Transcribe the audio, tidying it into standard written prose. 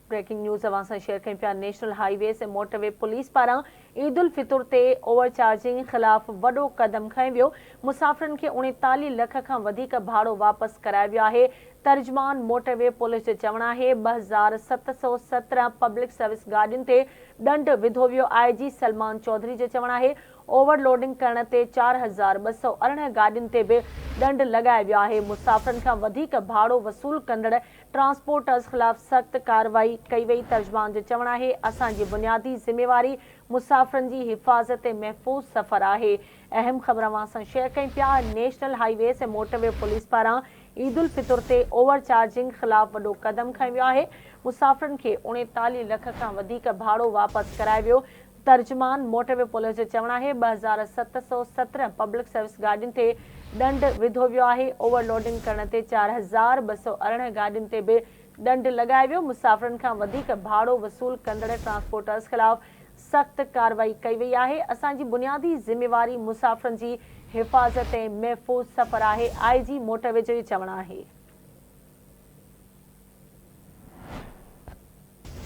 Breaking news अवां share कयूं पिया। नेशनल हाईवेज़ ऐं मोटरवे पुलिस पारां ईद उल फितर ते ओवरचार्जिंग ख़िलाफ़ वॾो क़दम खंयो वियो। मुसाफ़िरनि खे 39 लख खां वधीक भाड़ो वापसि करायो वियो आहे। तर्जमान मोटरवे पुलिस जो चवणु आहे 2717 पब्लिक सर्विस गाॾियुनि ते ॾंड विधो वियो। IG सलमान चौधरी जो चवणु आहे ओवरलोडिंग करण ते 4218 गाॾियुनि ते बि ॾंड लॻायो वियो आहे। मुसाफ़िरनि खां वधीक भाड़ो वसूल कंदड़ ट्रांसपोर्टर्स ख़िलाफ़ सख़्त कार्रवाई कई वई। तर्जमान जो चवणु आहे असांजी बुनियादी ज़िम्मेवारी मुसाफ़िरनि जी हिफ़ाज़त ऐं महफ़ूज़ सफ़र आहे। अहम ख़बर अवां सां शेयर कयूं पिया। नेशनल हाईवेज़ ऐं मोटरवे पुलिस पारां ईद उल फितर ते ओवरचार्जिंग ख़िलाफ़ वॾो क़दम खंयो वियो आहे। मुसाफ़िरनि खे 39 लख खां वधीक भाड़ो वापसि करायो वियो। तर्जमान मोटरवे पुलिस जो चवणु आहे 2717 पब्लिक सर्विस गाॾियुनि ते ॾंड विधो वियो आहे। ओवरलोडिंग करण ते 4218 गाॾियुनि ते बि ॾंड लॻायो वियो। मुसाफ़िरनि खां वधीक भाड़ो वसूल कंदड़ ट्रांसपोर्टर्स ख़िलाफ़ सख़्त कार्रवाई कई वई आहे। असांजी बुनियादी ज़िम्मेवारी मुसाफ़िरनि जी हिफ़ाज़त ऐं महफ़ूज़ सफ़र आहे। IG मोटरवे जो चवणु आहे।